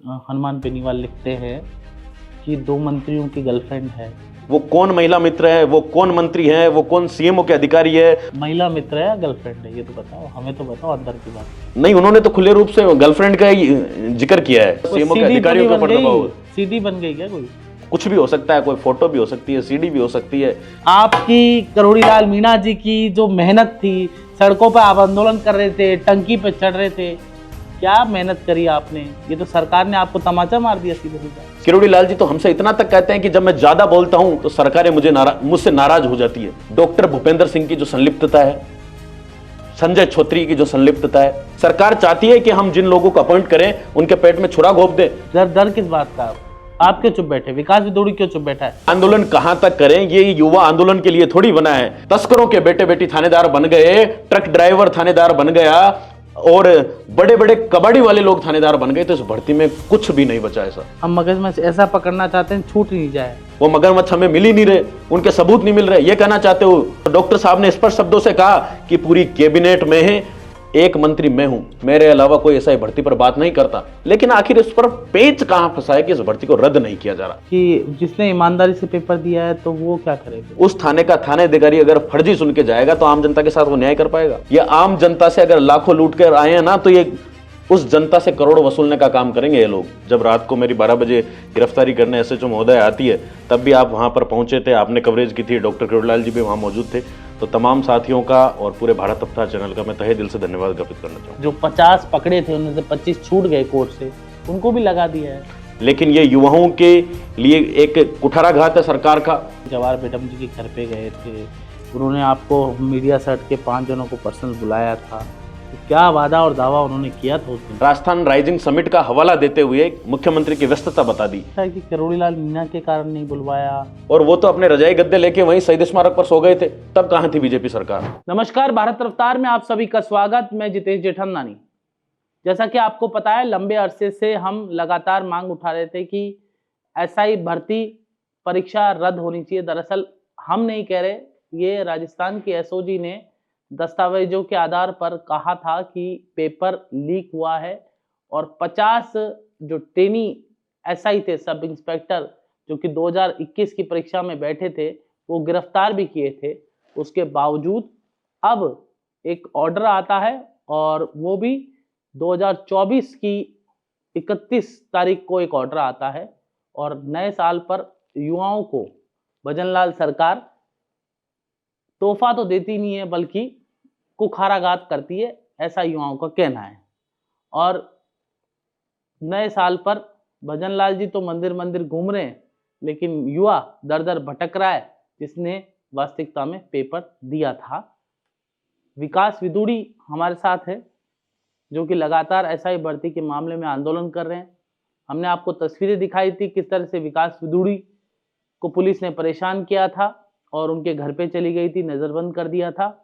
हनुमान बेनीवाल लिखते हैं कि 2 मंत्रियों की गर्लफ्रेंड है। वो कौन महिला मित्र है, वो कौन मंत्री है, वो कौन सीएमओ के अधिकारी है? महिला मित्र है या गर्लफ्रेंड है ये तो बताओ, हमें तो बताओ अंदर की बात। नहीं, उन्होंने तो खुले रूप से गर्लफ्रेंड का ही जिक्र किया है। सीएमओ के सीडी तो अधिकारियों नहीं के बन ऊपर दबाव है। गई, सीडी बन गई क्या कोई? कुछ भी हो सकता है, कोई फोटो भी हो सकती है, सीडी भी हो सकती है। आपकी करोड़ीलाल मीणा जी की जो मेहनत थी, सड़कों पर आप आंदोलन कर रहे थे, टंकी पे चढ़ रहे थे, क्या मेहनत करी आपने? ये तो सरकार ने आपको तमाचा मार दिया सीधे सीधा। किरोड़ी लाल जी तो हमसे इतना तक कहते हैं कि जब मैं ज्यादा बोलता हूं तो सरकारें मुझसे नाराज हो जाती है। डॉक्टर भूपेंद्र सिंह की जो संलिप्तता है, संजय छोत्री की जो संलिप्तता है, सरकार चाहती है कि हम जिन लोगों को अपॉइंट करें उनके पेट में छुरा घोंप दें। डर किस बात का? आप क्यों चुप बैठे? विकास विदुड़ी क्यों चुप बैठा है? आंदोलन कहां तक करें? ये युवा आंदोलन के लिए थोड़ी बना है। तस्करों के बेटे बेटी थानेदार बन गए, ट्रक ड्राइवर थानेदार बन गया और बड़े बड़े कबाड़ी वाले लोग थानेदार बन गए, तो इस भर्ती में कुछ भी नहीं बचा। ऐसा हम मगरमच्छ ऐसा पकड़ना चाहते हैं छूट नहीं जाए। वो मगरमच्छ हमें मिल ही नहीं रहे, उनके सबूत नहीं मिल रहे। ये कहना चाहते हो? डॉक्टर साहब ने स्पष्ट शब्दों से कहा कि पूरी कैबिनेट में है एक मंत्री मैं हूं, मेरे अलावा कोई ऐसा भर्ती पर बात नहीं करता। लेकिन आखिर इस पर पेच कहां फंसा है कि इस भर्ती को रद्द नहीं किया जा रहा? कि जिसने ईमानदारी से पेपर दिया है तो वो क्या करेगा? उस थाने का थाने अधिकारी अगर फर्जी सुन के जाएगा तो आम जनता के साथ वो न्याय कर पाएगा? ये आम जनता से अगर लाखों लूट कर आए हैं ना, तो ये उस जनता से करोड़ वसूलने का काम करेंगे ये लोग। जब रात को मेरी 12 बजे गिरफ्तारी करने एसएचओ महोदय आती है, तब भी आप वहां पर पहुंचे थे, आपने कवरेज की थी, डॉक्टर किरोड़ीलाल जी भी वहां मौजूद थे। तो तमाम साथियों का और पूरे भारत अवतार चैनल का मैं तहे दिल से धन्यवाद ज्ञापित करना चाहूँगा। जो 50 पकड़े थे उनमें से 25 छूट गए कोर्ट से, उनको भी लगा दिया है। लेकिन ये युवाओं के लिए एक कुठाराघात है सरकार का। जवाहर बेगम जी के घर पे गए थे, उन्होंने आपको मीडिया से हट के 5 जनों को पर्सनल बुलाया था, तो क्या वादा और दावा उन्होंने किया था उस दिन? राजस्थान राइजिंग समिट का हवाला देते हुए मुख्यमंत्री की व्यस्तता बता दी कि करोड़ीलाल मीणा के कारण नहीं बुलवाया, और वो तो अपने रजाई गद्दे लेके वहीं शहीद स्मारक पर सो गए थे। तब कहां थी बीजेपी सरकार? नमस्कार, भारत रफ्तार में आप सभी का स्वागत। मैं जितेश जेठमलानी। जैसा कि आपको पता है, लंबे अरसे से हम लगातार मांग उठा रहे थे कि एसआई भर्ती परीक्षा रद्द होनी चाहिए। दरअसल हम नहीं कह रहे, ये राजस्थान की एसओजी ने दस्तावेजों के आधार पर कहा था कि पेपर लीक हुआ है और 50 जो ट्रेनी एसआई थे, सब इंस्पेक्टर, जो कि 2021 की परीक्षा में बैठे थे, वो गिरफ्तार भी किए थे। उसके बावजूद अब एक ऑर्डर आता है और वो भी 2024 की 31 तारीख को एक ऑर्डर आता है और नए साल पर युवाओं को भजनलाल सरकार तोहफा तो देती नहीं है बल्कि कुखाराघात करती है, ऐसा युवाओं का कहना है। और नए साल पर भजनलाल जी तो मंदिर मंदिर घूम रहे हैं, लेकिन युवा दर दर भटक रहा है जिसने वास्तविकता में पेपर दिया था। विकास विदुड़ी हमारे साथ है, जो कि लगातार एसआई भर्ती के मामले में आंदोलन कर रहे हैं। हमने आपको तस्वीरें दिखाई थी किस तरह से विकास विदुड़ी को पुलिस ने परेशान किया था और उनके घर पे चली गई थी, नजरबंद कर दिया था।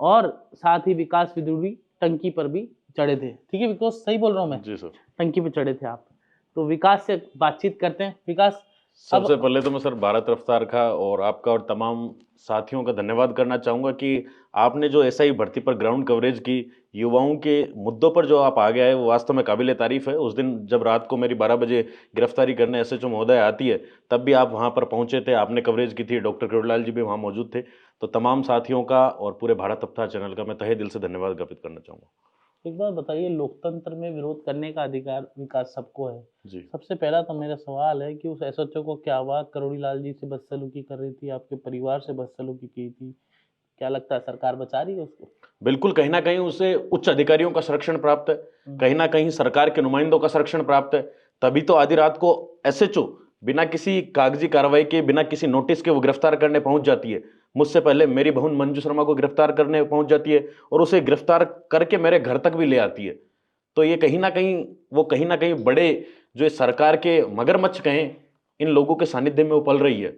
और साथ ही विकास विदुड़ी टंकी पर भी चढ़े थे। ठीक है विकास, सही बोल रहा हूँ मैं? जी सर। टंकी पे चढ़े थे आप। तो विकास से बातचीत करते हैं। विकास, सबसे पहले तो मैं सर भारत रफ्तार का और आपका और तमाम साथियों का धन्यवाद करना चाहूँगा कि आपने जो एसआई भर्ती पर ग्राउंड कवरेज की, युवाओं के मुद्दों पर जो आप आगे आए, वो वास्तव में काबिल तारीफ है। उस दिन जब रात को मेरी 12 बजे गिरफ्तारी करने एसएचओ महोदय आती है, तब भी आप वहाँ पर पहुँचे थे, आपने कवरेज की थी, डॉक्टर किरोड़ीलाल जी भी वहाँ मौजूद थे। तो तमाम साथियों का और पूरे भारत अवतार चैनल का मैं तहे दिल से धन्यवाद ज्ञापित करना चाहूँगा। एक बात बताइए, लोकतंत्र में विरोध करने का अधिकार विकास सबको है जी। सबसे पहला तो मेरा सवाल है कि उस एसएचओ को क्या हुआ? करोड़ीलाल जी से बदसलूकी कर रही थी, आपके परिवार से बदसलूकी की थी, क्या लगता है सरकार बचा रही है उसको? बिल्कुल, कहीं ना कहीं उसे उच्च अधिकारियों का संरक्षण प्राप्त है, कहीं ना कहीं सरकार के नुमाइंदों का संरक्षण प्राप्त है। तभी तो आधी रात को एसएचओ बिना किसी कागजी कार्रवाई के, बिना किसी नोटिस के वो गिरफ्तार करने पहुंच जाती है। मुझसे पहले मेरी बहन मंजू शर्मा को गिरफ्तार करने पहुंच जाती है और उसे गिरफ्तार करके मेरे घर तक भी ले आती है। तो ये कहीं ना कहीं बड़े जो सरकार के मगरमच्छ कहें, इन लोगों के सानिध्य में वो पल रही है।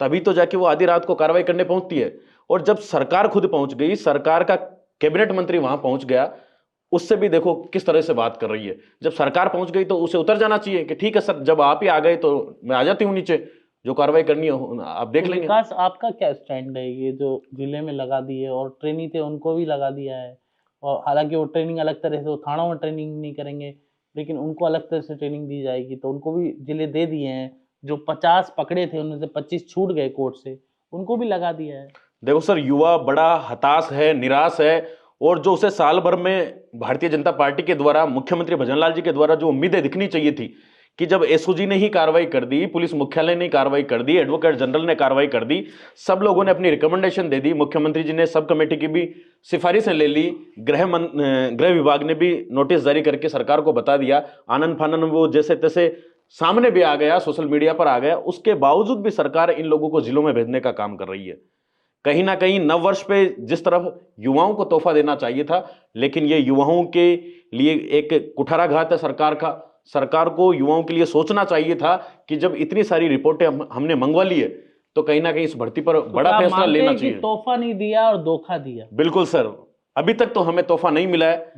तभी तो जाके वो आधी रात को कार्रवाई करने पहुंचती है। और जब सरकार खुद पहुंच गई, सरकार का कैबिनेट मंत्री वहां पहुंच गया, उससे भी देखो किस तरह से बात कर रही है। जब सरकार पहुंच गई तो उसे उतर जाना चाहिए कि ठीक है सर, जब आप ही आ गए तो मैं आ जाती हूँ नीचे, जो कार्रवाई करनी है आप देख लेंगे। विकास, आपका क्या स्टैंड है? ये जो जिले में लगा दिए और ट्रेनी थे उनको भी लगा दिया है, और हालांकि वो ट्रेनिंग अलग तरह से, वो थानों में ट्रेनिंग नहीं करेंगे, लेकिन उनको अलग तरह से ट्रेनिंग दी जाएगी, तो उनको भी जिले दे दिए हैं। जो 50 पकड़े थे उनमें से 25 छूट गए कोर्ट से, उनको भी लगा दिया है। देखो सर, युवा बड़ा हताश है, निराश है, और जो उसे साल भर में भारतीय जनता पार्टी के द्वारा, मुख्यमंत्री भजनलाल जी के द्वारा जो उम्मीदें दिखनी चाहिए थी कि जब एसओजी ने ही कार्रवाई कर दी, पुलिस मुख्यालय ने कार्रवाई कर दी, एडवोकेट जनरल ने कार्रवाई कर दी, सब लोगों ने अपनी रिकमेंडेशन दे दी, मुख्यमंत्री जी ने सब कमेटी की भी सिफारिशें ले ली, गृह विभाग ने भी नोटिस जारी करके सरकार को बता दिया, आनन फानन वो जैसे तैसे सामने भी आ गया, सोशल मीडिया पर आ गया, उसके बावजूद भी सरकार इन लोगों को जिलों में भेजने का काम कर रही है। कहीं ना कहीं नव वर्ष पे जिस तरफ युवाओं को तोहफा देना चाहिए था, लेकिन ये युवाओं के लिए एक कुठाराघात है सरकार का। सरकार को युवाओं के लिए सोचना चाहिए था कि जब इतनी सारी रिपोर्टें हमने मंगवा ली है, तो कहीं ना कहीं इस भर्ती पर तो बड़ा क्या फैसला मानते लेना हैं कि चाहिए। तोहफा नहीं दिया और धोखा दिया? बिल्कुल सर, अभी तक तो हमें तोहफा नहीं मिला है,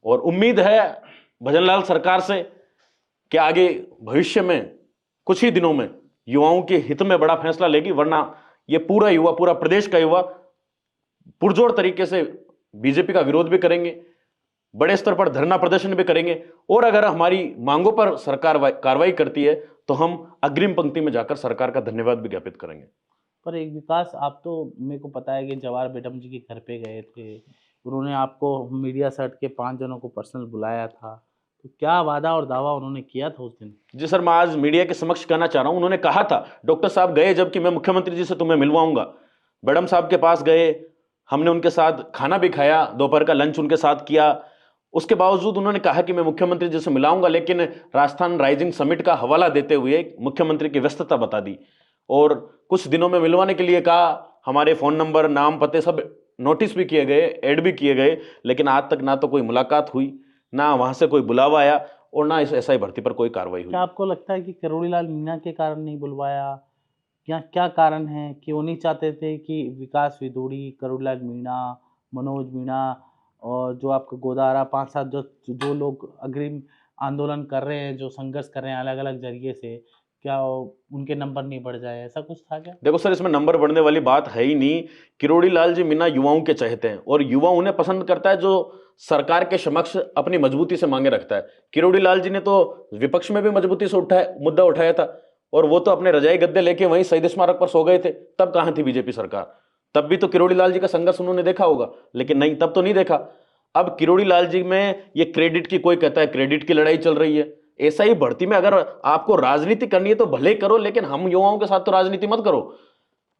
और उम्मीद है भजनलाल सरकार से कि आगे भविष्य में कुछ ही दिनों में युवाओं के हित में बड़ा फैसला लेगी, वरना ये पूरा युवा, पूरा प्रदेश का युवा पुरजोर तरीके से बीजेपी का विरोध भी करेंगे, बड़े स्तर पर धरना प्रदर्शन भी करेंगे, और अगर हमारी मांगों पर सरकार कार्रवाई करती है तो हम अग्रिम पंक्ति में जाकर सरकार का धन्यवाद भी ज्ञापित करेंगे। पर एक विकास, आप तो, मेरे को पता है कि जवाहर बेगम जी के घर पे गए थे, उन्होंने आपको मीडिया सेट के 5 जनों को पर्सनल बुलाया था, तो क्या वादा और दावा उन्होंने किया था उस दिन? जी सर, मैं आज मीडिया के समक्ष कहना चाह रहा हूं, उन्होंने कहा था, डॉक्टर साहब गए जबकि मैं मुख्यमंत्री जी से तुम्हें मिलवाऊंगा, मैडम साहब के पास गए, हमने उनके साथ खाना भी खाया, दोपहर का लंच उनके साथ किया, उसके बावजूद उन्होंने कहा कि मैं मुख्यमंत्री जी से मिलाऊंगा, लेकिन राजस्थान राइजिंग समिट का हवाला देते हुए मुख्यमंत्री की व्यस्तता बता दी, और कुछ दिनों में मिलवाने के लिए कहा। हमारे फोन नंबर, नाम, पते सब नोटिस भी किए गए, ऐड भी किए गए, लेकिन आज तक ना तो कोई मुलाकात हुई, ना वहां से कोई बुलावा आया, और ना इस एसआई भर्ती पर कोई कार्रवाई हुई। क्या आपको लगता है कि किरोड़ीलाल मीणा के कारण नहीं बुलवाया, या क्या कारण है कि वो नहीं चाहते थे कि विकास विदुड़ी, किरोड़ीलाल मीणा, मनोज मीणा और जो आपका गोदारा 5-7 जो लोग अग्रिम आंदोलन कर रहे हैं, जो संघर्ष कर रहे हैं अलग अलग जरिए से, क्या उनके नंबर नहीं बढ़ जाए, ऐसा कुछ था क्या? देखो सर, इसमें नंबर बढ़ने वाली बात है ही नहीं। किरोड़ीलाल जी मीणा युवाओं के चहेते हैं, और युवा उन्हें पसंद करता है जो सरकार के समक्ष अपनी मजबूती से मांगे रखता है। किरोड़ीलाल जी ने तो विपक्ष में भी मजबूती से मुद्दा उठाया था, और वो तो अपने रजाई गद्दे लेके वहीं शहीद स्मारक पर सो गए थे। तब कहां थी बीजेपी सरकार? तब भी तो किरोड़ीलाल जी का संघर्ष उन्होंने देखा होगा, लेकिन नहीं, तब तो नहीं देखा। अब किरोड़ीलाल जी में ये क्रेडिट की, कोई कहता है क्रेडिट की लड़ाई चल रही है। ऐसा ही भर्ती में अगर आपको राजनीति करनी है तो भले करो, लेकिन हम युवाओं के साथ तो राजनीति मत करो।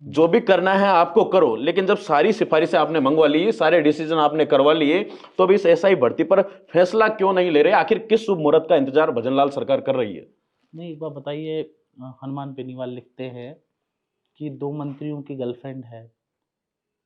जो भी करना है आपको करो, लेकिन जब सारी सिफारिशें आपने मंगवा ली, सारे डिसीजन आपने करवा लिए, तो अभी इस एसआई भर्ती पर फैसला क्यों नहीं ले रहे? आखिर किस शुभ मुहूर्त का इंतजार भजनलाल सरकार कर रही है? नहीं, एक बार बताइए, हनुमान बेनीवाल लिखते हैं कि 2 मंत्रियों की गर्लफ्रेंड है,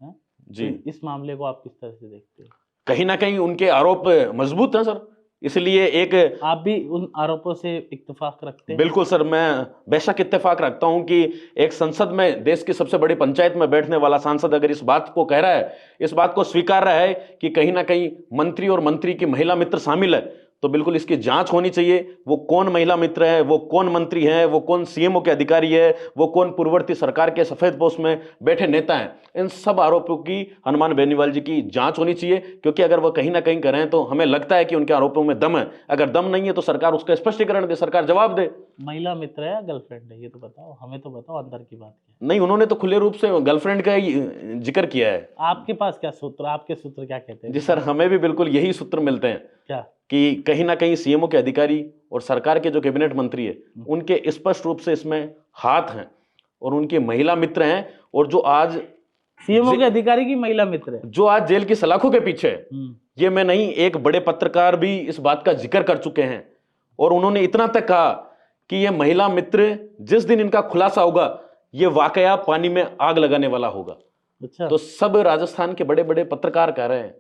हैं? जी, तो इस मामले को आप किस तरह से देखते हैं? कहीं ना कहीं उनके आरोप मजबूत हैं सर, इसलिए एक, आप भी उन आरोपों से इत्तेफाक रखते हैं? बिल्कुल सर, मैं बेशक इत्तेफाक रखता हूं कि एक संसद में, देश की सबसे बड़ी पंचायत में बैठने वाला सांसद अगर इस बात को कह रहा है, इस बात को स्वीकार रहा है कि कहीं ना कहीं मंत्री और मंत्री की महिला मित्र शामिल है, तो बिल्कुल इसकी जांच होनी चाहिए। वो कौन महिला मित्र है, वो कौन मंत्री है, वो कौन सीएमओ के अधिकारी है, वो कौन पूर्ववर्ती सरकार के सफेद पोस्ट में बैठे नेता हैं, इन सब आरोपों की हनुमान बेनीवाल जी की जांच होनी चाहिए, क्योंकि अगर वो कहीं ना कहीं करें तो हमें लगता है कि उनके आरोपों में दम है। अगर दम नहीं है तो सरकार उसका स्पष्टीकरण दे, सरकार जवाब दे। महिला मित्र है या गर्लफ्रेंड है, ये तो बताओ, हमें तो बताओ अंदर की बात क्या नहीं, उन्होंने तो खुले रूप से गर्लफ्रेंड का ही जिक्र किया है। है? आपके पास क्या सूत्र, आपके सूत्र क्या कहते हैं? जी सर, हमें भी बिल्कुल यही सूत्र मिलते हैं क्या? कि कहीं ना कहीं सीएमओ के अधिकारी और सरकार के जो कैबिनेट मंत्री है, उनके स्पष्ट रूप से इसमें हाथ हैं, और उनके महिला मित्र हैं, और जो आज सीएमओ के अधिकारी की महिला मित्र है, जो आज जेल की सलाखों के पीछे है। ये मैं नहीं, एक बड़े पत्रकार भी इस बात का जिक्र कर चुके हैं, और उन्होंने इतना तक कहा कि ये महिला मित्र जिस दिन इनका खुलासा होगा, ये वाकया पानी में आग लगाने वाला होगा। अच्छा, तो सब राजस्थान के बड़े बड़े पत्रकार कह रहे हैं,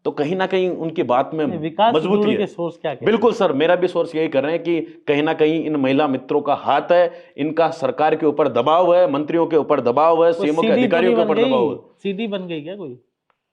तो कहीं ना कहीं उनकी बात में विकास मजबूती विदुड़ी है। के सोर्स क्या कहते हैं? बिल्कुल सर, मेरा भी सोर्स यही कर रहे हैं कि कहीं ना कहीं इन महिला मित्रों का हाथ है, इनका सरकार के ऊपर दबाव है, मंत्रियों के ऊपर दबाव है, कोई सीएमओ के सीडी तो अधिकारियों नहीं के बन ऊपर दबाव है। गई? सीडी बन गई क्या कोई?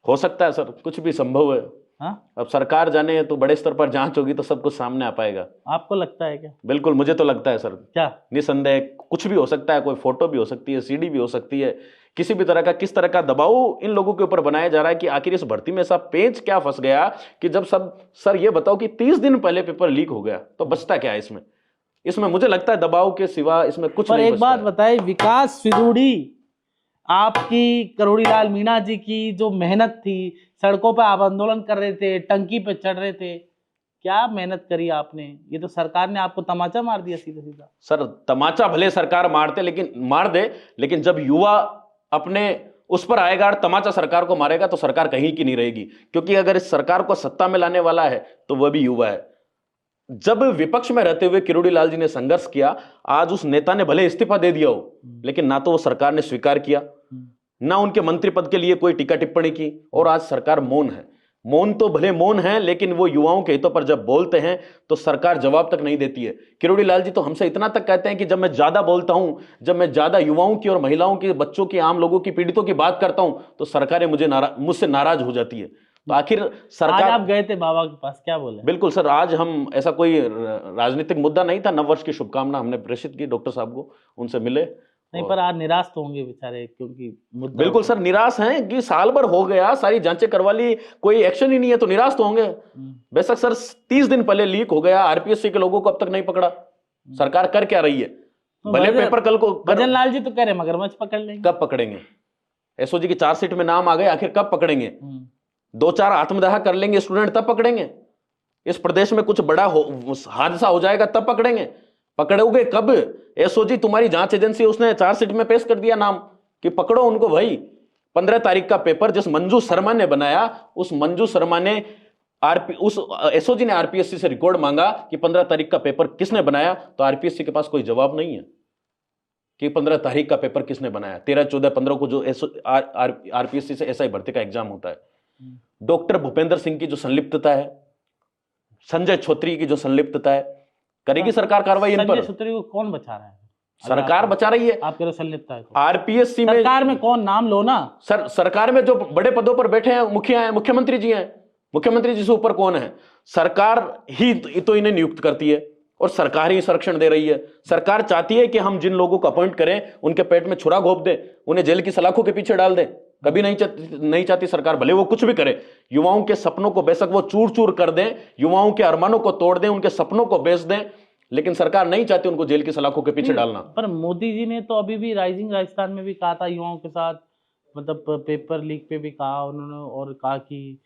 हो सकता है सर, कुछ भी संभव है। हाँ, अब सरकार जाने, तो बड़े स्तर पर जांच होगी तो सब कुछ सामने आ पाएगा। आपको लगता है क्या? बिल्कुल, मुझे तो लगता है सर, क्या? निसंदेह कुछ भी हो सकता है, कोई फोटो भी हो सकती है, सीडी भी हो सकती है, किसी भी तरह का किस तरह का दबाव इन लोगों के ऊपर बनाया जा रहा है कि आखिर इस भर्ती में ऐसा पेच क्या फंस गया कि जब सब सर ये बताओ कि 30 दिन पहले पेपर लीक हो गया तो बचता क्या है इसमें? इसमें मुझे लगता है दबाव के सिवा इसमें कुछ पर नहीं एक बचता बात है। बताइए, विकास सिदूड़ी, आपकी करोड़ीलाल मीणा जी की जो मेहनत थी, सड़कों पर आप आंदोलन कर रहे थे, टंकी पे चढ़ रहे थे, क्या मेहनत करी आपने? ये तो सरकार ने आपको तमाचा मार दिया सीधा सीधा। सर तमाचा भले सरकार मार दे, लेकिन जब युवा अपने उस पर आएगा और तमाचा सरकार को मारेगा तो सरकार कहीं की नहीं रहेगी, क्योंकि अगर इस सरकार को सत्ता में लाने वाला है तो वह भी युवा है। जब विपक्ष में रहते हुए किरोड़ी लाल जी ने संघर्ष किया, आज उस नेता ने भले इस्तीफा दे दिया हो, लेकिन ना तो वो सरकार ने स्वीकार किया, ना उनके मंत्री पद के लिए कोई टीका टिप्पणी की, और आज सरकार मौन है। मौन तो भले मौन है, लेकिन वो युवाओं के हितों पर जब बोलते हैं तो सरकार जवाब तक नहीं देती है। किरोड़ी लाल जी तो हमसे इतना तक कहते हैं कि जब मैं ज्यादा बोलता हूं, जब मैं ज्यादा युवाओं की और महिलाओं की, बच्चों की, आम लोगों की, पीड़ितों की बात करता हूं तो सरकारें मुझसे नाराज हो जाती है। तो आखिर सरकार। आज आप गए थे बाबा के पास, क्या बोले? बिल्कुल सर, आज हम ऐसा कोई राजनीतिक मुद्दा नहीं था, नववर्ष की शुभकामना हमने प्रेषित की डॉक्टर साहब को, उनसे मिले। नहीं, पर आज निराश तो होंगे बेचारे, क्योंकि मुद्दा। बिल्कुल सर, निराश हैं कि साल भर हो गया, सारी जांचें करवा ली, कोई एक्शन ही नहीं है, तो निराश तो होंगे। बेशक सर 30 दिन पहले लीक हो गया, आरपीएससी के लोगों को अब तक नहीं पकड़ा, सरकार कर क्या रही है? भले पेपर कल को भजन लाल जी तो कह रहे मगरमच्छ पकड़ लेंगे। कब पकड़ेंगे? एसओजी की चार्जशीट में नाम आ गए, आखिर कब पकड़ेंगे? 2-4 आत्मदाह कर लेंगे स्टूडेंट तब पकड़ेंगे? इस प्रदेश में कुछ बड़ा हादसा हो जाएगा तब पकड़ेंगे? पकड़ोगे कब? एसओजी तुम्हारी जांच एजेंसी, उसने चार्जशीट में पेश कर दिया नाम कि पकड़ो उनको भाई। 15 तारीख का पेपर जिस मंजू शर्मा ने बनाया, उस मंजू शर्मा ने उस एसओजी ने आरपीएससी से रिकॉर्ड मांगा कि 15 तारीख का पेपर किसने बनाया, तो आरपीएससी के पास कोई जवाब नहीं है कि 15 तारीख का पेपर किसने बनाया। 13, 14, 15 को जो आरपीएससी से एसआई भर्ती का एग्जाम होता है। डॉक्टर भूपेंद्र सिंह की जो संलिप्तता है, संजय छोत्री की जो संलिप्तता है, करेगी सरकार कार्रवाई इन पर? संजय छोत्री को कौन बचा रहा है? सरकार बचा रही है। आप कह रहे संलिप्तता है? आरपीएससी में सरकार में कौन, नाम लो ना। सरकार में जो बड़े पदों पर बैठे हैं, मुखिया हैं, मुख्यमंत्री जी हैं। मुख्यमंत्री जी से ऊपर कौन है? सरकार ही तो इन्हें नियुक्त करती है और सरकार ही संरक्षण दे रही है। सरकार चाहती है कि हम जिन लोगों को अपॉइंट करें उनके पेट में छुरा घोंप दें, उन्हें जेल की सलाखों के पीछे डाल दें। कभी नहीं चाहती सरकार, भले वो कुछ भी करे, युवाओं के सपनों को बेशक वो चूर चूर कर दें, युवाओं के अरमानों को तोड़ दें, उनके सपनों को बेच दें, लेकिन सरकार नहीं चाहती उनको जेल की सलाखों के पीछे डालना। पर मोदी जी ने तो अभी भी राइजिंग राजस्थान में भी कहा था युवाओं के साथ, मतलब पेपर लीक पे भी कहा उन्होंने, और कहा कि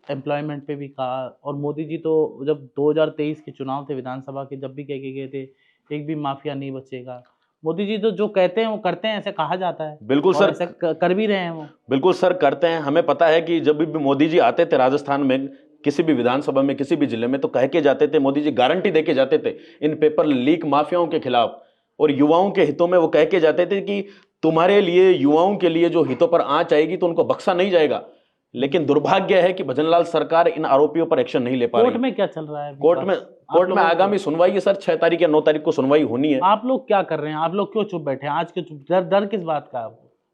एम्प्लॉयमेंट पे भी कहा। और मोदी जी तो जब 2023 के चुनाव थे विधानसभा के, जब भी कह के गए थे एक भी माफिया नहीं बचेगा। मोदी जी तो जो कहते हैं वो करते हैं, ऐसे कहा जाता है। बिल्कुल सर, ऐसे कर भी रहे हैं वो। बिल्कुल सर, करते हैं। हमें पता है कि जब भी मोदी जी आते थे राजस्थान में, किसी भी विधानसभा में, किसी भी जिले में, तो कह के जाते थे, मोदी जी गारंटी दे के जाते थे इन पेपर लीक माफियाओं के खिलाफ, और युवाओं के हितों में वो कह के जाते थे कि तुम्हारे लिए, युवाओं के लिए जो हितों पर आंच आएगी तो उनको बख्शा नहीं जाएगा। लेकिन दुर्भाग्य है कि भजनलाल सरकार इन आरोपियों पर एक्शन नहीं ले पा रही। कोर्ट में क्या चल रहा है? कोर्ट में आगामी सुनवाई है सर, 6 तारीख या 9 तारीख को सुनवाई होनी है। आप लोग क्या कर रहे हैं? आप लोग क्यों चुप बैठे हैं? आज क्यों चुप? डर किस बात का?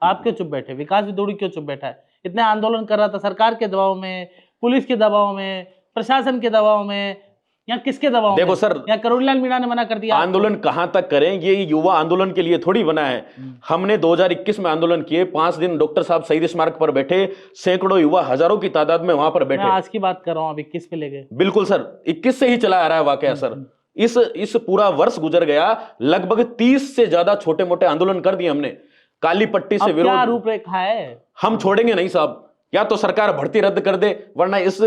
आप क्यों चुप बैठे? विकास विदोड़ी क्यों चुप बैठा है? इतने आंदोलन कर रहा था, सरकार के दबाव में, पुलिस के दबाव में, प्रशासन के दबाव में, या किसके दबाव में? देखो सर, या करोड़ीलाल मीणा ने मना कर दिया? आंदोलन कहां तक करें? ये युवा आंदोलन के लिए थोड़ी बना है। हमने 2021 में आंदोलन किए, 5 दिन डॉक्टर साहब शहीद स्मारक पर बैठे, सैकड़ों युवा हजारों की तादाद में वहां पर बैठे। मैं आज की बात कर रहा हूं, अब 21 पे ले गए। बिल्कुल सर, 21 से ही चला आ रहा है वाकया सर। इस पूरा वर्ष गुजर गया, लगभग 30 से ज्यादा छोटे मोटे आंदोलन कर दिए हमने। काली पट्टी से विरोध, क्या रूपरेखा है? हम छोड़ेंगे नहीं साहब। या तो सरकार भर्ती रद्द कर दे, वरना इस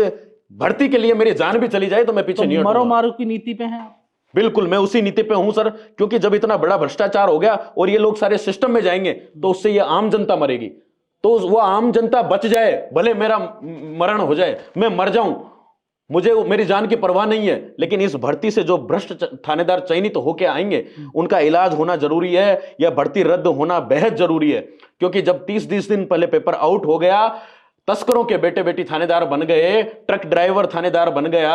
भर्ती के लिए मेरी जान भी चली जाए तो मैं पीछे नहीं हटूंगा। मरो मारो की नीति पे हैं? बिल्कुल, मैं उसी नीति पे हूं सर, क्योंकि जब इतना बड़ा भ्रष्टाचार हो गया और ये लोग सारे सिस्टम में जाएंगे तो उससे ये आम जनता मरेगी। तो वो आम जनता बच जाए, भले मेरा मरण हो जाए, मैं मर जाऊं, मुझे मेरी जान की परवाह नहीं है, लेकिन इस भर्ती से जो भ्रष्ट थानेदार चयनित तो होके आएंगे उनका इलाज होना जरूरी है, या भर्ती रद्द होना बेहद जरूरी है। क्योंकि जब 30 दिन पहले पेपर आउट हो गया, तस्करों के बेटे बेटी थानेदार बन गए, ट्रक ड्राइवर थानेदार बन गया,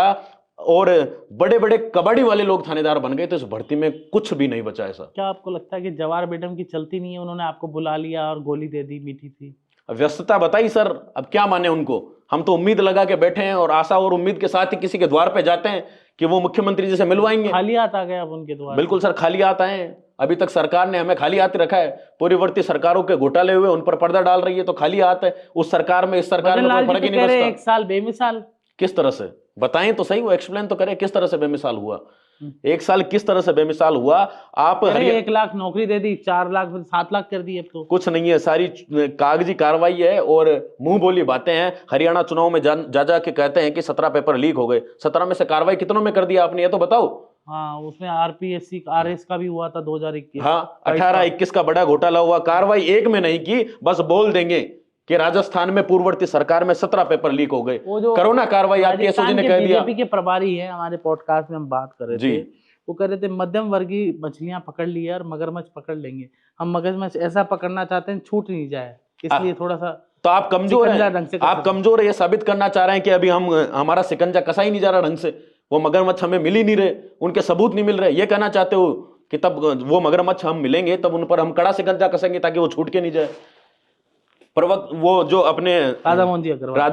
और बड़े बड़े कबाड़ी वाले लोग थानेदार बन गए, तो इस भर्ती में कुछ भी नहीं बचा है सर। क्या आपको लगता है कि जवाहर बेगम की चलती नहीं है? उन्होंने आपको बुला लिया और गोली दे दी, मीठी थी व्यस्तता बताई सर, अब क्या माने उनको। हम तो उम्मीद लगा के बैठे हैं और आशा और उम्मीद के साथ ही किसी के द्वार पे जाते हैं कि वो मुख्यमंत्री जी से मिलवाएंगे। खाली हाथ आ गए अब उनके द्वार। बिल्कुल सर, खाली हाथ आए हैं। अभी तक सरकार ने हमें खाली हाथ रखा है। पूर्ववर्ती सरकारों के घोटाले हुए उन पर पर्दा डाल रही है, तो खाली हाथ है। उस सरकार में इस सरकार में कोई फर्क ही नहीं बचता। 1 साल बेमिसाल। किस तरह से बताएं तो सही, वो एक्सप्लेन तो करें किस तरह से बेमिसाल हुआ। 1 साल किस तरह से बेमिसाल हुआ। आप 1 लाख नौकरी दे दी, 4 लाख फिर 7 लाख कर दी अब तो। कुछ नहीं है, सारी कागजी कार्रवाई है और मुंह बोली बातें हैं। हरियाणा चुनाव में जा के कहते हैं कि 17 पेपर लीक हो गए। 17 में से कार्रवाई कितनों में कर दिया आपने, ये तो बताओ। हाँ, उसमें आरपीएससी आरएस का भी हुआ था 2021। हाँ, 18-21 का बड़ा घोटाला हुआ। कार्रवाई एक में नहीं की, बस बोल देंगे कि राजस्थान में पूर्ववर्ती सरकार में 17 पेपर लीक हो गए। कोरोना कार्रवाई आपके एसओजी ने कह दिया। बीजेपी के प्रभारी हैं, हमारे पॉडकास्ट में हम बात कर रहे थे, वो कह रहे थे मध्यम वर्गीय मछलियां पकड़ ली है और मगरमच्छ पकड़ लेंगे। हम मगरमच्छ ऐसा पकड़ना चाहते हैं छूट नहीं जाए, इसलिए थोड़ा सा। तो आप कमजोर हैं, आप कमजोर है, ये साबित करना चाह रहे हैं कि अभी हमारा शिकंजा कसा ही नहीं जा रहा ढंग से। वो मगरमच्छ हमें मिल ही नहीं रहे, उनके सबूत नहीं मिल रहे। ये कहना चाहते हो कि तब वो मगरमच्छ हम मिलेंगे तब उन पर हम कड़ा शिकंजा कसेंगे ताकि वो छूट के नहीं जाए। प्रवक्त वो जो अपने राधा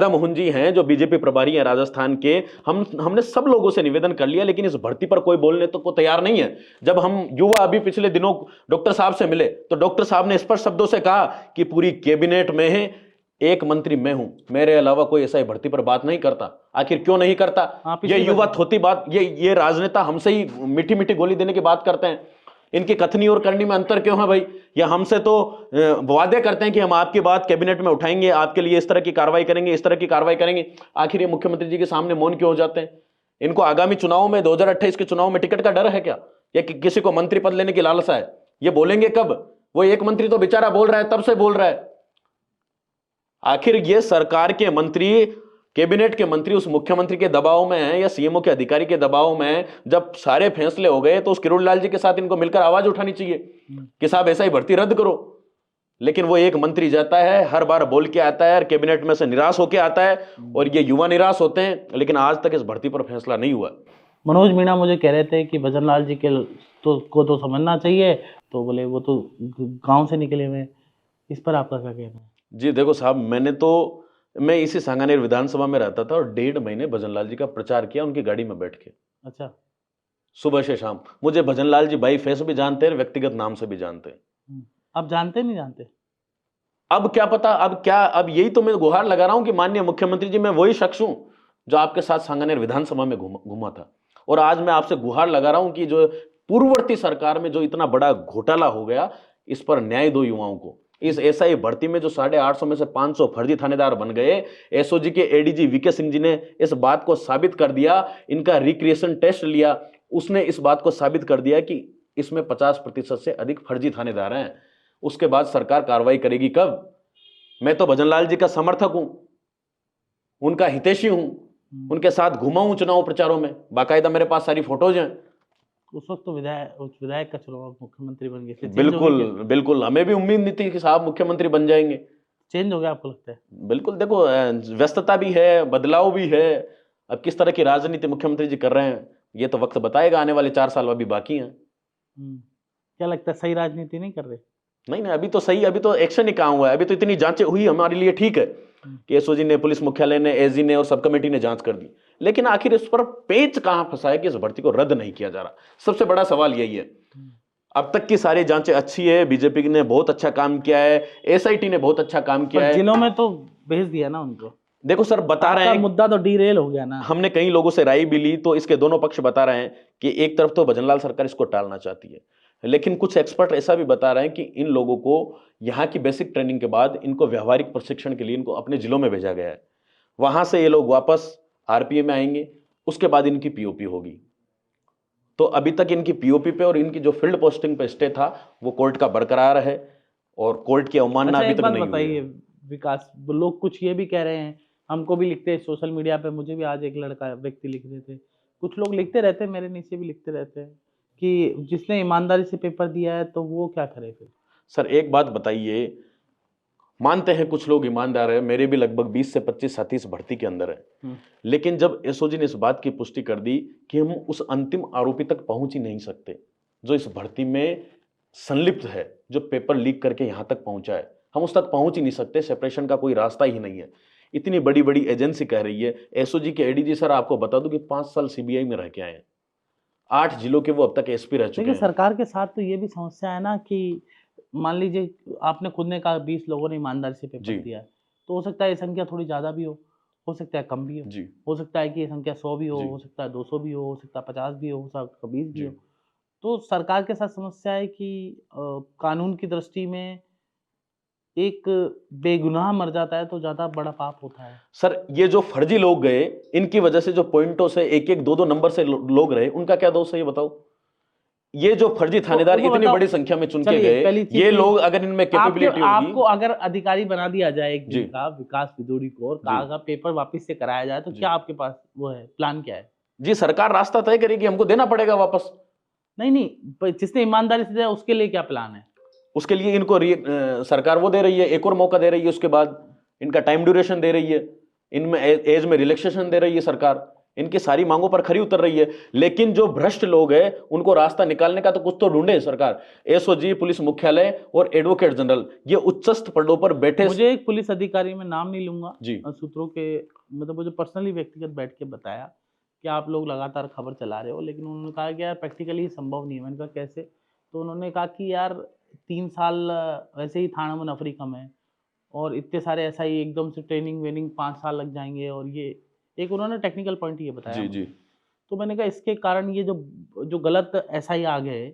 मोहन जी हैं, जो बीजेपी प्रभारी हैं राजस्थान के, हमने सब लोगों से निवेदन कर लिया, लेकिन इस भर्ती पर कोई बोलने तो को तैयार नहीं है। जब हम युवा अभी पिछले दिनों डॉक्टर साहब से मिले तो डॉक्टर साहब ने स्पष्ट शब्दों से कहा कि पूरी कैबिनेट में है एक मंत्री मैं हूं, मेरे अलावा कोई ऐसा भर्ती पर बात नहीं करता। आखिर क्यों नहीं करता? ये युवा थोती बात, ये राजनेता हमसे ही मीठी मीठी गोली देने की बात करते हैं। इनकी कथनी और करनी में अंतर क्यों है भाई? या हमसे तो वादे करते हैं कि हम आपकी बात कैबिनेट में उठाएंगे, आपके लिए इस तरह की कार्रवाई करेंगे, इस तरह की कार्रवाई करेंगे। आखिर ये मुख्यमंत्री जी के सामने मौन क्यों हो जाते हैं? इनको आगामी चुनाव में 2028 के चुनाव में टिकट का डर है क्या, या किसी को मंत्री पद लेने की लालसा है? ये बोलेंगे कब? वो एक मंत्री तो बेचारा बोल रहा है, तब से बोल रहा है। आखिर ये सरकार के मंत्री, कैबिनेट के मंत्री उस मुख्यमंत्री के दबाव में है या सीएमओ के अधिकारी के दबाव में? जब सारे फैसले हो गए तो उस किरोड़ लाल जी के साथ इनको मिलकर आवाज उठानी चाहिए कि साहब ऐसा ही भर्ती रद्द करो। लेकिन वो एक मंत्री जाता है, हर बार बोल के आता है और कैबिनेट में से निराश होके आता है, और ये युवा निराश होते हैं। लेकिन आज तक इस भर्ती पर फैसला नहीं हुआ। मनोज मीणा मुझे कह रहे थे कि भजन लाल जी के को तो समझना चाहिए, तो बोले वो तो गांव से निकले हुए। इस पर आपका क्या कहना है? जी देखो साहब, मैं इसी सांगानेर विधानसभा में रहता था और 1.5 महीने भजनलाल जी का प्रचार किया उनकी गाड़ी में बैठ के। अच्छा। सुबह से शाम। मुझे भजनलाल जी बाई फेस भी जानते हैं, व्यक्तिगत नाम से भी जानते हैं। अब जानते नहीं जानते? अब क्या पता, अब यही तो मैं गुहार लगा रहा हूं कि माननीय मुख्यमंत्री जी, मैं वही शख्स हूं जो आपके साथ सांगानेर विधानसभा में घूमा था, और आज मैं आपसे गुहार लगा रहा हूं कि जो पूर्ववर्ती सरकार में जो इतना बड़ा घोटाला हो गया, इस पर न्याय दो युवाओं को। इस एसआई भर्ती में जो 850 में से 500 फर्जी थानेदार बन गए, एसओजी के एडीजी वीके सिंह जी ने इस बात को साबित कर दिया। इनका रिक्रिएशन टेस्ट लिया, उसने इस बात को साबित कर दिया कि इसमें 50% से अधिक फर्जी थानेदार हैं। उसके बाद सरकार कार्रवाई करेगी कब? मैं तो भजनलाल जी का समर्थक हूं, उनका हितैषी हूं, उनके साथ घुमा हूं चुनाव प्रचारों में, बाकायदा मेरे पास सारी फोटोज हैं। उस वक्त तो विधायक का चुनाव मुख्यमंत्री बन गए थे। बिल्कुल बिल्कुल, हमें भी उम्मीद नहीं थी कि साहब मुख्यमंत्री बन जाएंगे। चेंज हो गया आपको लगता है? बिल्कुल, देखो व्यस्तता भी है, बदलाव भी है। अब किस तरह की राजनीति मुख्यमंत्री जी कर रहे हैं ये तो वक्त बताएगा, आने वाले 4 साल अभी बाकी हैं। क्या लगता है, सही राजनीति नहीं कर रहे? नहीं, अभी तो सही, अभी तो एक्शन ही कहाँ हुआ है। अभी तो इतनी जांचें हुई हमारे लिए, ठीक है कि एसओजी ने, पुलिस मुख्यालय ने, एसजी ने और सब कमेटी ने जांच कर दी, लेकिन आखिर इस पर पेच कहां फंसा है कि इस भर्ती को रद्द नहीं किया जा रहा? सबसे बड़ा सवाल यही है। अब तक की सारी जांचें अच्छी है, बीजेपी ने बहुत अच्छा काम किया है, एसआईटी ने बहुत अच्छा काम किया है, जिलों में तो भेज दिया ना उनको। देखो सर, बता रहे हैं मुद्दा तो डीरेल हो गया ना। हमने कई लोगों से राय भी ली, तो इसके दोनों पक्ष बता रहे हैं कि एक तरफ तो भजनलाल सरकार इसको टालना चाहती है, लेकिन कुछ एक्सपर्ट ऐसा भी बता रहे हैं कि इन लोगों को यहाँ की बेसिक ट्रेनिंग के बाद इनको व्यावहारिक प्रशिक्षण के लिए इनको अपने जिलों में भेजा गया है। वहां से ये लोग वापस आरपीए में आएंगे, उसके बाद इनकी पीओपी होगी। तो अभी तक इनकी पीओपी पे और इनकी जो फील्ड पोस्टिंग पे स्टे था वो कोर्ट का बरकरार है, और कोर्ट की अवमानना अभी तक नहीं हुई है। विकास, लोग कुछ ये भी कह रहे हैं, हमको भी लिखते हैं सोशल मीडिया पे, मुझे भी आज एक लड़का व्यक्ति लिख रहे थे, कुछ लोग लिखते रहते हैं, मेरे नीचे भी लिखते रहते हैं कि जिसने ईमानदारी से पेपर दिया है तो वो क्या करे फिर? सर एक बात बताइए, मानते हैं कुछ लोग ईमानदार है, मेरे भी लगभग 20 से 25 साथी इस भर्ती के अंदर है, लेकिन जब एसओजी ने इस बात की पुष्टि कर दी कि हम उस अंतिम आरोपी तक पहुंच ही नहीं सकते जो इस भर्ती में संलिप्त है, जो पेपर लीक करके यहां तक पहुंचा है, हम उस तक पहुंच ही नहीं सकते, सेपरेशन का कोई रास्ता ही नहीं है। इतनी बड़ी बड़ी एजेंसी कह रही है। एसओजी के एडीजी सर आपको बता दूं कि 5 साल सीबीआई में रह के आए हैं, 8 जिलों के वो अब तक एसपी रह चुके देखिए हैं। सरकार के साथ तो ये भी समस्या है ना कि मान लीजिए आपने खुद ने कहा 20 लोगों ने ईमानदारी से पेपर जी। दिया है, तो हो सकता है ये संख्या थोड़ी ज़्यादा भी हो सकता है कम भी जी हो सकता है कि ये संख्या 100 भी जी हो सकता है 200 भी हो सकता है 50 भी हो सकता है 20 भी जी। हो। तो सरकार के साथ समस्या है कि कानून की दृष्टि में एक बेगुनाह मर जाता है तो ज़्यादा बड़ा पाप होता है। सर ये जो फर्जी लोग गए, इनकी वजह से जो पॉइंटों से एक एक दो दो नंबर से लोग रहे, उनका क्या दोष है ये बताओ। ये जो फर्जी थानेदार देखो इतनी बताओ, बड़ी संख्या में चुन के चलिए गए, पहली चीज ये की लोग अगर इनमें कैपेबिलिटी आपको होगी। अगर अधिकारी बना दिया जाए एक जी दिन का विकास विदुड़ी को और जी कहा का पेपर वापस से कराया जाए, तो जी क्या आपके पास वो है प्लान क्या है? जी, सरकार रास्ता तय करेगी, हमको देना पड़ेगा वापस। नहीं जिसने ईमानदारी से दिया उसके लिए क्या प्लान है? उसके लिए इनको सरकार वो दे रही है, एक और मौका दे रही है, उसके बाद इनका टाइम ड्यूरेशन दे रही है, इनमें एज में रिलैक्सेशन दे रही है सरकार, इनकी सारी मांगों पर खरी उतर रही है। लेकिन जो भ्रष्ट लोग हैं उनको रास्ता निकालने का तो कुछ तो ढूंढे सरकार। एसओजी, पुलिस मुख्यालय और एडवोकेट जनरल ये उच्चस्थ पदों पर बैठे। मुझे एक पुलिस अधिकारी, में नाम नहीं लूंगा, जी सूत्रों के मतलब मुझे पर्सनली व्यक्तिगत बैठ के बताया कि आप लोग लगातार खबर चला रहे हो, लेकिन उन्होंने कहा कि यार प्रैक्टिकली संभव नहीं है। मैंने कहा कैसे? तो उन्होंने कहा कि यार 3 साल वैसे ही थाना में नफरी कम है और इतने सारे ऐसा ही एकदम से ट्रेनिंग वेनिंग 5 साल लग जाएंगे, और ये एक उन्होंने टेक्निकल पॉइंट ये बताया जी मुझे। जी तो मैंने कहा इसके कारण ये जो जो गलत एसआई आ गए,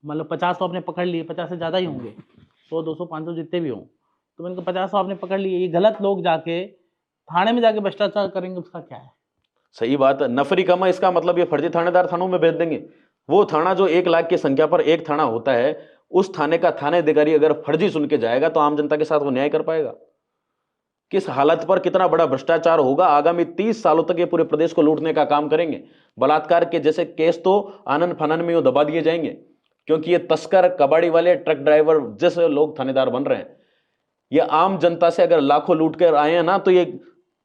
मतलब 50 तो आपने पकड़ लिए, 50 से ज़्यादा ही होंगे, 100 200 500 जितने भी हों, तो मैंने कहा 50 तो आपने पकड़ लिए, ये गलत लोग जाके थाने में जाके भ्रष्टाचार करेंगे, उसका क्या है? सही बात है, नफरी कम है इसका मतलब ये फर्जी थानेदार थानों में भेज देंगे। वो थाना जो 1 लाख की संख्या पर एक थाना होता है, उस थाने का थानेधिकारी अगर फर्जी सुन के जाएगा तो आम जनता के साथ वो न्याय कर पाएगा? किस हालत पर कितना बड़ा भ्रष्टाचार होगा। आगामी 30 सालों तक ये पूरे प्रदेश को लूटने का काम करेंगे। बलात्कार के जैसे केस तो आनन फानन में यूं दबा दिए जाएंगे, क्योंकि ये तस्कर, कबाड़ी वाले, ट्रक ड्राइवर जैसे लोग थानेदार बन रहे हैं। ये आम जनता से अगर लाखों लूट कर आए हैं ना, तो ये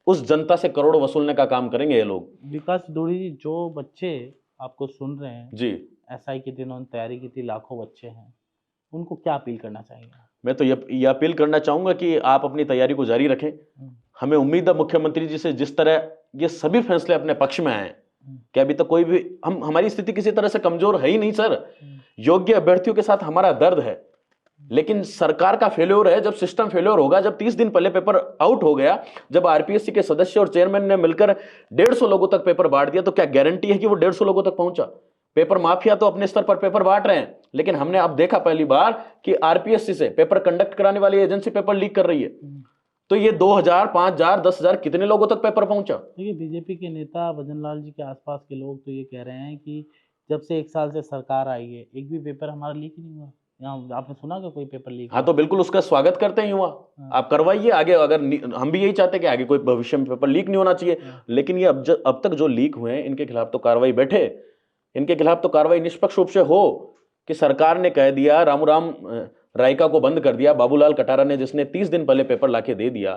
उस जनता से करोड़ों वसूलने का काम करेंगे ये लोग। विकास दुड़ी जी, जो बच्चे आपको सुन रहे हैं, जी एसआई की जिन्होंने तैयारी की थी, लाखों बच्चे हैं, उनको क्या अपील करना चाहिए? मैं तो ये अपील करना चाहूंगा कि आप अपनी तैयारी को जारी रखें। हमें उम्मीद है मुख्यमंत्री जी से जिस तरह ये सभी फैसले अपने पक्ष में आए कि अभी तक कोई भी हमारी स्थिति किसी तरह से कमजोर है ही नहीं सर। योग्य अभ्यर्थियों के साथ हमारा दर्द है, लेकिन सरकार का फेल्योर है। जब सिस्टम फेल्योर होगा, जब 30 दिन पहले पेपर आउट हो गया, जब आरपीएससी के सदस्य और चेयरमैन ने मिलकर 150 लोगों तक पेपर बांट दिया, तो क्या गारंटी है कि वो 150 लोगों तक पहुंचा? पेपर माफिया तो अपने स्तर पर पेपर बांट रहे हैं, लेकिन हमने अब देखा पहली बार कि आरपीएससी से पेपर कंडक्ट कराने वाली एजेंसी पेपर लीक कर रही है। तो ये 2000, 5000, 10,000 कितने लोगों तक पेपर पहुंचा? देखिए बीजेपी के नेता भजन लाल जी के आसपास के लोग तो ये कह रहे हैं कि जब से 1 साल से सरकार आई है, एक भी पेपर हमारा लीक ही नहीं हुआ। यहाँ आपने सुना कि कोई पेपर लीक? हाँ, तो बिल्कुल उसका स्वागत करते हैं युवा। आप करवाइए आगे। अगर हम भी यही चाहते हैं कि आगे कोई भविष्य में पेपर लीक नहीं होना चाहिए, लेकिन ये अब तक जो लीक हुए हैं इनके खिलाफ तो कार्रवाई बैठे, इनके खिलाफ तो कार्रवाई निष्पक्ष रूप से हो। कि सरकार ने कह दिया, रामूराम रायका को बंद कर दिया, बाबूलाल कटारा ने जिसने 30 दिन पहले पेपर लाके दे दिया,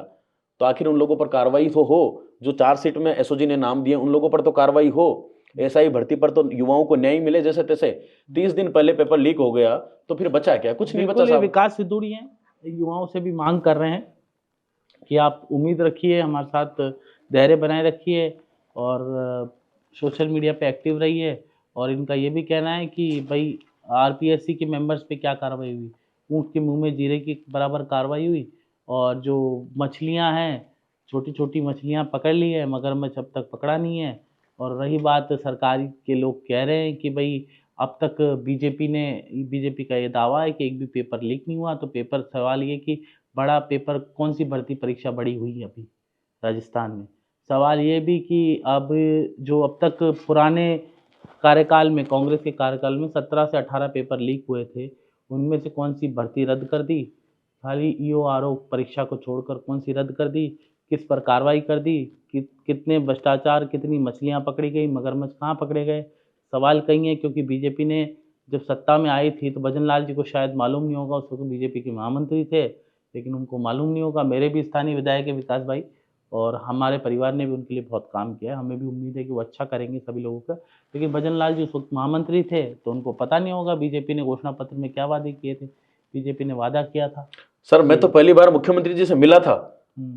तो आखिर उन लोगों पर कार्रवाई तो हो। जो चार्जशीट में एसओजी ने नाम दिए उन लोगों पर तो कार्रवाई हो। एसआई भर्ती पर तो युवाओं को न्याय मिले जैसे तैसे। 30 दिन पहले पेपर लीक हो गया तो फिर बचा क्या? कुछ नहीं बचा साहब। विकास विदुड़ी हैं, युवाओं से भी मांग कर रहे हैं कि आप उम्मीद रखिए, हमारे साथ धैर्य बनाए रखिए और सोशल मीडिया पे एक्टिव रहिए। और इनका ये भी कहना है कि भाई आरपीएससी के मेंबर्स पे क्या कार्रवाई हुई? ऊँट के मुंह में जीरे की बराबर कार्रवाई हुई। और जो मछलियां हैं, छोटी छोटी मछलियां पकड़ ली है, मगरमच्छ अब तक पकड़ा नहीं है। और रही बात, सरकारी के लोग कह रहे हैं कि भाई अब तक बीजेपी का ये दावा है कि एक भी पेपर लीक नहीं हुआ। तो पेपर, सवाल ये कि बड़ा पेपर कौन सी भर्ती परीक्षा बड़ी हुई है अभी राजस्थान में? सवाल ये भी कि अब जो अब तक पुराने कार्यकाल में, कांग्रेस के कार्यकाल में 17 से 18 पेपर लीक हुए थे, उनमें से कौन सी भर्ती रद्द कर दी? खाली ईओ आरओ परीक्षा को छोड़कर कौन सी रद्द कर दी? किस पर कार्रवाई कर दी? कितने भ्रष्टाचार, कितनी मछलियां पकड़ी गई, मगरमच्छ कहाँ पकड़े गए? सवाल कई हैं, क्योंकि बीजेपी ने जब सत्ता में आई थी तो भजन लाल जी को शायद मालूम नहीं होगा, उस वक्त बीजेपी के महामंत्री थे, लेकिन उनको मालूम नहीं होगा। मेरे भी स्थानीय विधायक है विकास भाई, और हमारे परिवार ने भी उनके लिए बहुत काम किया है। हमें भी उम्मीद है कि वो अच्छा करेंगे सभी लोगों का। लेकिन भजन लाल जी उस वक्त महामंत्री थे तो उनको पता नहीं होगा बीजेपी ने घोषणा पत्र में क्या वादे किए थे। बीजेपी ने वादा किया था। सर मैं तो पहली बार मुख्यमंत्री जी से मिला था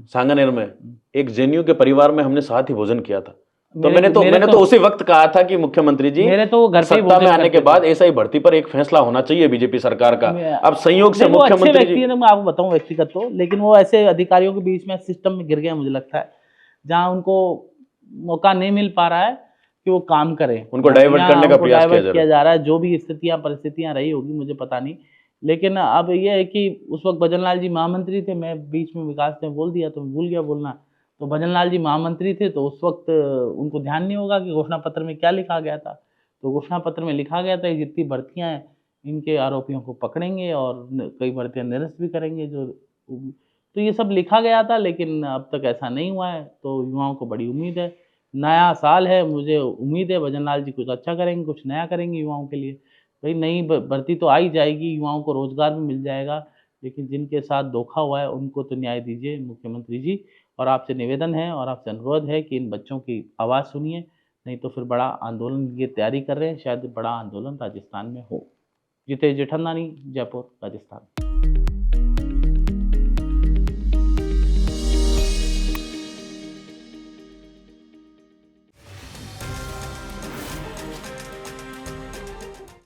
सांगानेर में एक जेएनयू के परिवार में हमने साथ ही भोजन किया था। तो मेरे मैंने तो उसी वक्त कहा था कि मुख्यमंत्री जी मेरे तो घर पे ही सत्ता में भोजन आने के करते बाद एसआई भर्ती पर एक फैसला होना चाहिए बीजेपी सरकार का। अब संयोग से नहीं, वो अच्छे मुख्यमंत्री व्यक्ति जी हैं, मैं आपको बताऊं व्यक्तिगत तो, लेकिन वो ऐसे अधिकारियों के बीच में सिस्टम में गिर गए मुझे लगता है, जहां उनको मौका नहीं मिल पा रहा है कि वो काम करें, उनको डाइवर्ट करने का प्रयास किया जा रहा है। जो भी स्थितियां परिस्थितियां रही होगी मुझे पता नहीं, लेकिन अब ये है कि उस वक्त भजन लाल जी महामंत्री थे, मैं बीच में विकास ने बोल दिया तो मैं भूल गया बोलना। तो भजन लाल जी महामंत्री थे, तो उस वक्त उनको ध्यान नहीं होगा कि घोषणा पत्र में क्या लिखा गया था। तो घोषणा पत्र में लिखा गया था कि जितनी भर्तियां हैं इनके आरोपियों को पकड़ेंगे और कई भर्तियां निरस्त भी करेंगे। तो ये सब लिखा गया था, लेकिन अब तक ऐसा नहीं हुआ है। तो युवाओं को बड़ी उम्मीद है, नया साल है, मुझे उम्मीद है भजन लाल जी कुछ अच्छा करेंगे, कुछ नया करेंगे युवाओं के लिए। भाई नई भर्ती तो आ ही जाएगी, युवाओं को रोजगार भी मिल जाएगा, लेकिन जिनके साथ धोखा हुआ है उनको तो न्याय दीजिए मुख्यमंत्री जी। और आपसे निवेदन है और आपसे अनुरोध है कि इन बच्चों की आवाज़ सुनिए, नहीं तो फिर बड़ा आंदोलन की तैयारी कर रहे हैं, शायद बड़ा आंदोलन राजस्थान में हो। जितेश जेठन्नानी, जयपुर, राजस्थान।